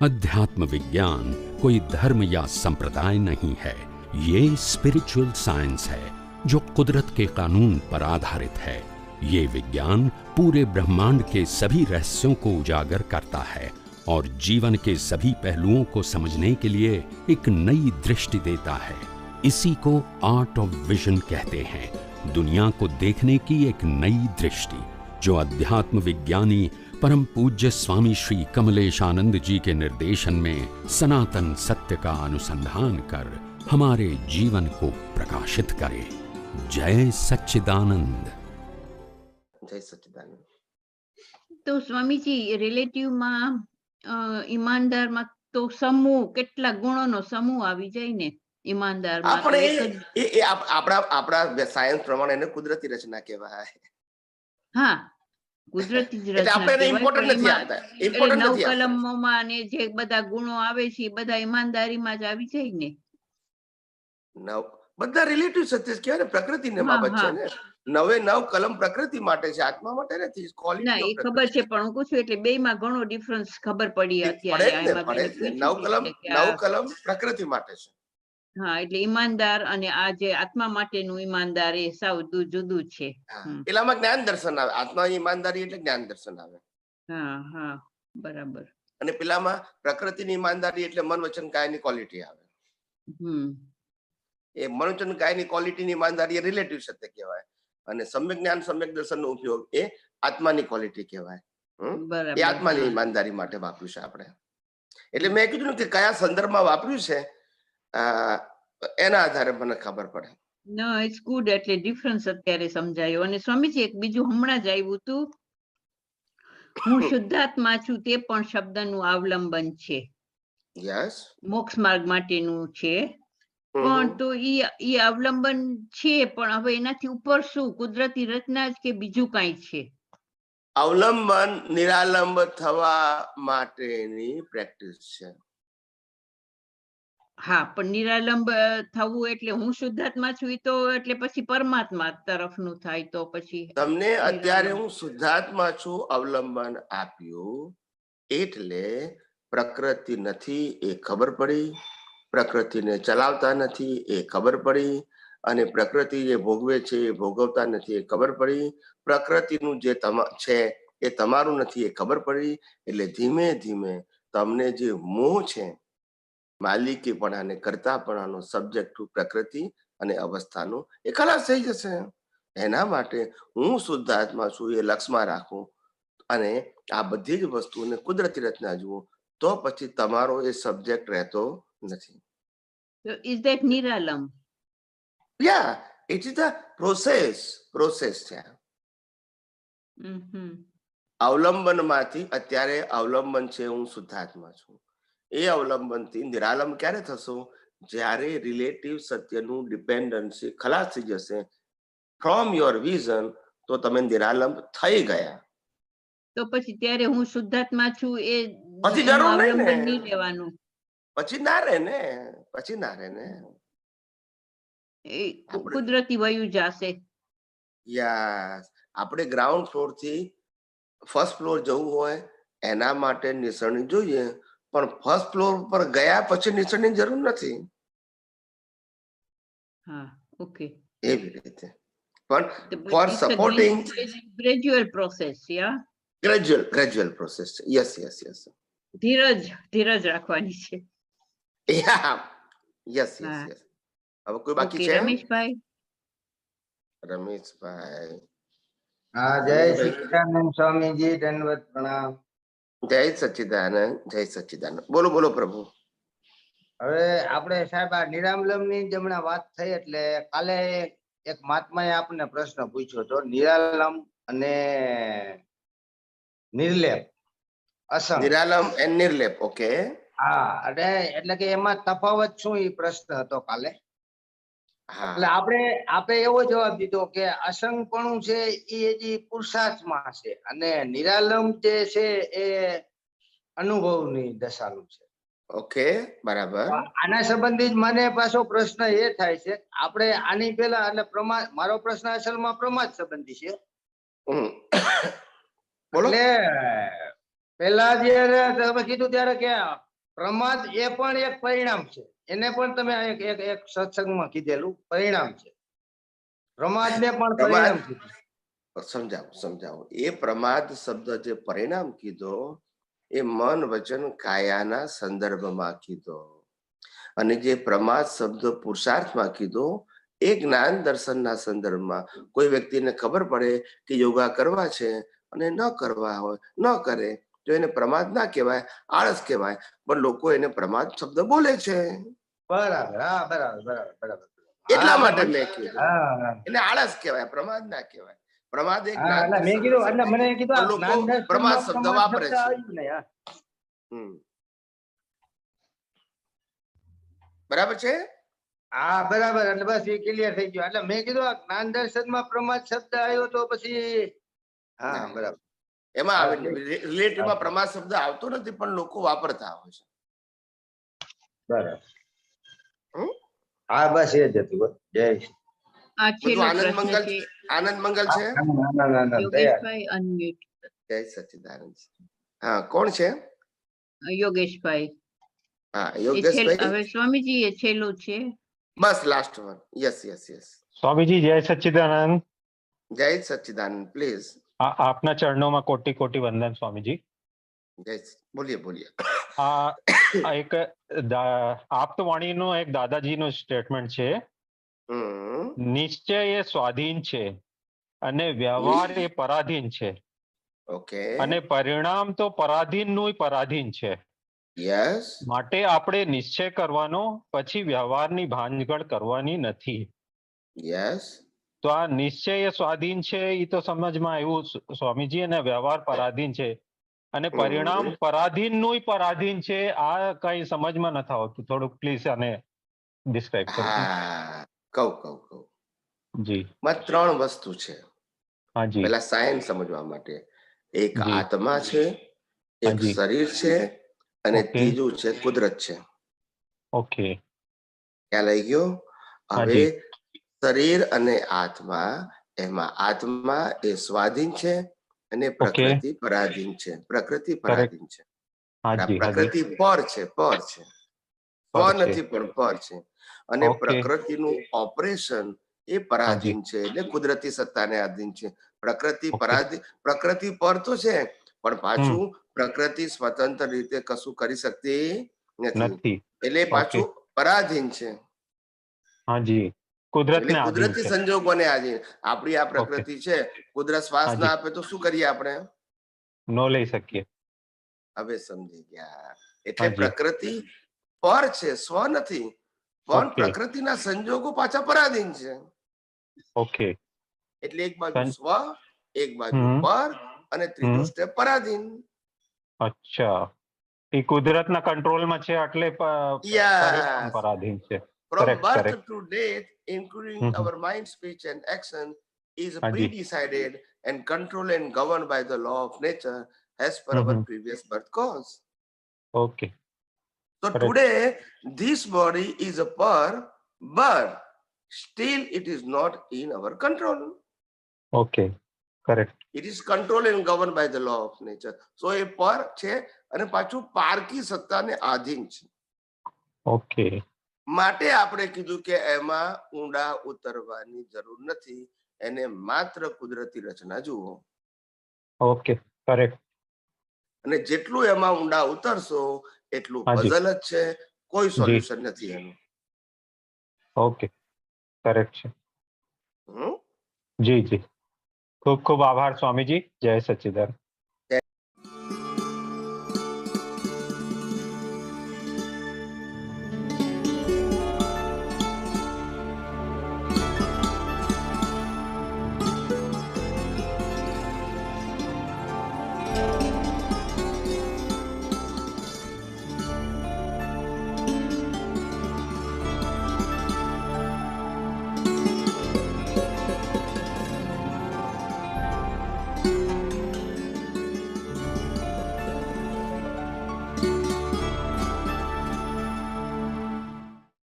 अध्यात्म विज्ञान कोई धर्म या संप्रदाय नहीं है, ये स्पिरिचुअल साइंस है जो कुदरत के कानून पर आधारित है। ये विज्ञान पूरे ब्रह्मांड के सभी रहस्यों को उजागर करता है और जीवन के सभी पहलुओं को समझने के लिए एक नई दृष्टि देता है। इसी को आर्ट ऑफ विजन कहते हैं, दुनिया को देखने की एक नई दृष्टि, जो अध्यात्म विज्ञानी परम पूज्य स्वामी श्री कमलेशानंद जी के निर्देशन में सनातन सत्य का अनुसंधान कर हमारे जीवन को प्रकाशित करे। जय सच्चिदानंद। जय सच्चिदानंद। तो स्वामी जी, रिलेटिव में ईमानदार में तो समूह કેટલા ગુણોનો સમૂહ આવી જાય ને ઈમાનદાર માં આપણે એ આપણા સાયન્સ પ્રમાણે એને કુદરતી રચના કહેવાય. હા, કુદરતી જ એટલે રચના આપણે કહેવાય. ઇમ્પોર્ટન્ટ નથી આપતા, ઇમ્પોર્ટન્ટ નવ નથી આપતા. કલમોમાં ને જે બધા ગુણો આવે છે એ બધા ઈમાનદારીમાં જ આવી જાય ને. બધા રિલેટિવ સત્ય કહેવાય ને, પ્રકૃતિને બાબત છે ને. 9 કલમ પ્રકૃતિ માટે છે, આત્મા માટે નથી. ના, એ ખબર છે, પણ હું પૂછું એટલે બેયમાં ઘણો ડિફરન્સ ખબર પડી અત્યારે. 9 કલમ પ્રકૃતિ માટે છે. હા, એટલે ઈમાનદાર અને આ જે આત્મા માટેનું ઈમાનદાર એ સાવ જુદું છે. પેલામાં જ્ઞાન દર્શન આવે, આત્માની ઈમાનદારી એટલે જ્ઞાન દર્શન આવે. હા હા, બરાબર. અને પેલામાં પ્રકૃતિની ઈમાનદારી એટલે મન વચન કાયની ક્વોલિટી આવે. એ મન વચન કાયની ક્વોલિટીની ઈમાનદારી એ રિલેટિવ સત્ય કહેવાય, અને સમ્યક જ્ઞાન સમ્યક દર્શનનો ઉપયોગ એ આત્માની ક્વોલિટી કહેવાય. એ આત્માની ઈમાનદારી માટે વાપર્યું છે આપણે. એટલે મેં કીધું કે કયા સંદર્ભમાં વાપર્યું છે એના આધારે મને ખબર પડે. નો, ઇટ્સ ગુડ. એટલે ડિફરન્સ અત્યારે સમજાયો. અને સ્વામીજી, એક બીજું હમણાં જ આવ્યું હતું, હું શુદ્ધાત્મા છું, તે પણ શબ્દનું અવલંબન છે. યસ, મોક્ષ માર્ગ માટેનું છે. પણ તો ઈ અવલંબન છે, પણ હવે એનાથી ઉપર શું, કુદરતી રચના જ કે બીજું કઈ છે? અવલંબન નિરાલંબ થવા માટેની પ્રેક્ટિસ છે. હા, પણ નિરાલંબ થવું એટલે હું શુદ્ધાત્મા છું તો એટલે પછી પરમાત્મા તરફનું થાય. તો પછી તમને અત્યારે હું શુદ્ધાત્મા છું અવલંબન આપ્યું એટલે પ્રકૃતિ નથી એ ખબર પડી, પ્રકૃતિને ચલાવતા નથી એ ખબર પડી, અને પ્રકૃતિ જે ભોગવે છે એ ભોગવતા નથી એ ખબર પડી, પ્રકૃતિનું જે છે એ તમારું નથી એ ખબર પડી. એટલે ધીમે ધીમે તમને જે મોહ છે માલિકીપણાને કરતાપણાનો, સબ્જેક્ટ ટુ પ્રકૃતિ અને અવસ્થાનો, એ ખલાસ થઈ જશે. એના માટે હું શુદ્ધ આત્મા છું એ લક્ષમાં રાખું અને આ બધી જ વસ્તુને કુદરતી રચના જુઓ, તો પછી તમારો એ સબ્જેક્ટ રહેતો નથી. ઇઝ ધેટ નિરાલંબ? Ya, it is the process છે. અવલંબનમાંથી અત્યારે અવલંબન છે હું શુદ્ધાત્મા છું, એ અવલંબનથી નિરાલંબ ક્યારે થશો? જ્યારે રિલેટિવ સત્યનું ડિપેન્ડન્સી ખલાસ થઈ જશે ફ્રોમ યોર વિઝન, તો તમે નિરાલંબ થઈ ગયા. તો પછી ત્યારે હું શુદ્ધાત્મા છું એ પછી જરૂર અવલંબન નહીં લેવાનું. પછી ના રહે ને, પછી ના રહે ને, કુદરતી વયું જશે. યસ, આપણે ગ્રાઉન્ડ ફ્લોર થી ફર્સ્ટ ફ્લોર જવું હોય એના માટે નિસરણી જોઈએ, પણ ફર્સ્ટ ફ્લોર પર ગયા પછી નિસરણી જરૂર નથી. હા, ઓકે. એવી રીતે પણ for supporting gradual process. Ya, gradual process છે. યસ યસ યસ, ધીરજ રાખવાની છે. Yes yes yes. હવે કોઈ બાકી છે? રમેશભાઈ. હા, જય સચ્ચિદાનંદ સ્વામીજી, દંડવત પ્રણામ. જય સચ્ચિદાનંદ, જય સચ્ચિદાનંદ. બોલો બોલો પ્રભુ. હવે આપણે સાહેબ આ નિરાલંબ ની હમણાં વાત થઈ, એટલે કાલે એક મહાત્માએ આપણને પ્રશ્ન પૂછ્યો હતો, નિરાલંબ અને નિર્લેપ, અસંગ. નિરાલંબ એન્ડ નિર્લેપ. ઓકે. હા, એટલે કે એમાં તફાવત શું, એ પ્રશ્ન હતો કાલે. એટલે આપણે એવો જવાબ દીધો કે અસંગપણું છે એ હજી પુરુષાર્થમાં છે, અને નિરાલંબ જે છે એ અનુભવની દશાનું છે. ઓકે, બરાબર. આના સંબંધિત મને પાછો પ્રશ્ન એ થાય છે, આપણે આની પેલા એટલે મારો પ્રશ્ન અસલમાં પ્રમાદ સંબંધી છે. એટલે પેલા જયારે તમે કીધું ત્યારે કે પ્રમાદ એ પણ એક પરિણામ છે. એને પણ તમે એક એક એક સત્સંગમાં કીધેલું પરિણામ છે. પ્રમાદને પણ પ્રમાદ પરિણામ કીધું. સમજાવો એ પ્રમાદ શબ્દ જે પરિણામ કીધો એ મન વચન કાયાના સંદર્ભમાં કીધો, અને જે પ્રમાદ શબ્દ પુરુષાર્થમાં કીધો એ જ્ઞાન દર્શનના સંદર્ભમાં. કોઈ વ્યક્તિને ખબર પડે કે યોગા કરવા છે અને ન કરવા હોય ન કરે તો એને પ્રમાદ ના કહેવાય, આળસ કહેવાય. પણ લોકો એને પ્રમાદ શબ્દ બોલે છે. બરાબર. હા, બરાબર બરાબર બરાબર. એટલા હા, માટે એટલે મેં કીધું હા. એને આળસ કહેવાય, પ્રમાદ ના કહેવાય. પ્રમાદ એ હા, જ્ઞાન એટલે મેં દર્શનનો કીધું, એટલે શબ્દ મને છે, કીધું પણ આ લોકો જ્ઞાન પ્રમાદ દર્શનમાં શબ્દ પ્રમાદ વાપરે શબ્દ છે. આવ્યું ને. હા, બરાબર છે. હા, બરાબર. એટલે બસ એ ક્લિયર થઈ ગયું. એટલે મેં કીધું આ જ્ઞાન દર્શનમાં પ્રમાદ શબ્દ આવ્યો તો પછી હા, બરાબર. એમાં હા, રિલેટિવમાં પ્રમાદ શબ્દ આવતો નથી, પણ લોકો વાપરતા હોય છે. બરાબર. હમ? હા, બસ એ જ હતું. બસ. જય શ્રી આ બધું છેલ્લો આનંદ પ્રશ્ન મંગલ છે. આનંદ મંગલ છે. ના, તૈયાર. યોગેશભાઈ અનમ્યુટ. જય સચ્ચિદાનંદ. હા, કોણ છે? યોગેશભાઈ. હા, એ યોગેશભાઈ. હવે સ્વામીજી એ છેલ્લું છે. બસ last one. Yes yes yes. Swamiji જય સચ્ચિદાનંદ. જય સચ્ચિદાનંદ પ્લીઝ. આપના ચરણોમાં કોટી કોટી વંદન સ્વામીજી. જય બોલીએ બોલીએ. આ એક આપતવાણીનો એક દાદાજીનો સ્ટેટમેન્ટ છે. નિશ્ચય એ સ્વાધીન છે અને વ્યવહાર એ પરાધીન છે, ઓકે. અને પરિણામ તો પરાધીનનું પરાધીન છે. યસ. માટે આપણે નિશ્ચય કરવાનો, પછી વ્યવહારની ભાંજગડ કરવાની નથી. યસ. તો આ નિશ્ચય એ સ્વાધીન છે એ તો સમજમાં આવ્યું સ્વામીજી, અને વ્યવહાર પરાધીન છે અને પરિણામ પરાધીનનું પરાધીન છે. આ કઈ સમજમાં નથી આવતું. થોડુંક પ્લીઝ આને ડિસ્ક્રાઇબ કરો. હા, કહું જી. માં ત્રણ વસ્તુ છે. હાજી. પેલા સાયન્સ સમજવા માટે એક જી. આત્મા છે, એક હાજી. શરીર છે, અને ઓકે. ત્રીજું છે કુદરત છે. ઓકે. ખ્યાલ આવી ગયો? હવે હાજી. શરીર અને આત્મા, એમાં આત્મા એ સ્વાધીન છે અને ઓકે. પ્રકૃતિ પરાધીન છે. પ્રકૃતિ કરેક્ટ. પરાધીન છે. હાજી. હાજી. પ્રકૃતિ પર છે, પર છે. સ્વ પર છે. નથી પણ પર છે. અને ઓકે. પ્રકૃતિનું ઓપરેશન એ હાજી. પરાધીન છે, એટલે કુદરતી સત્તાને આધીન છે. પ્રકૃતિ ઓકે. પરાધીન, પ્રકૃતિ પર તો છે પણ પાછું હમ. પ્રકૃતિ સ્વતંત્ર રીતે કશું કરી શકતી નથી, નથી. એટલે ઓકે. પાછું પરાધીન છે. હાજી. એટલે કુદરતને આધીન કુદરતી છે. સંજોગોને આધીન. આપણી આ ઓકે. પ્રકૃતિ છે, કુદરત શ્વાસ ના હાજી. આપે તો શું કરીએ આપણે? નો લઈ શકીએ. હવે સમજી ગયા. એટલે હાજી. પ્રકૃતિ પર છે, સ્વ નથી, પણ ઓકે. પ્રકૃતિના સંજોગો પાછા પરાધીન છે. ઓકે. એટલે એક બાજુ સ્વ, એક બાજુ હમ. પર, અને ત્રીજું હમ. સ્ટેપ પરાધીન. અચ્છા. એ કુદરતના કંટ્રોલમાં છે એટલે પરિણામ યસ. પરાધીન છે. From correct. birth correct. to death, including our mind, speech, and action, is હાજી. pre-decided and controlled and governed by the law of nature as per our previous birth cause. Okay. So Correct. today, this body is a per, but still it is not in our control. Okay. Correct. It is controlled and governed by the law of nature. So એ પર છે અને પાછું પારકી સત્તાને આધીન છે. Okay. માટે આપણે કીધું કે એમાં ઊંડા ઉતરવાની જરૂર નથી, એને માત્ર કુદરતી રચના જુઓ. ઓકે. કરેક્ટ. અને જેટલું એમાં ઊંડા ઉતરશો એટલું હાજી. પઝલ જ છે, કોઈ જી. સોલ્યુશન નથી એનું. ઓકે. કરેક્ટ છે. હમ? જી જી. ખૂબ ખૂબ આભાર સ્વામીજી. જય સચ્ચિદાનંદ.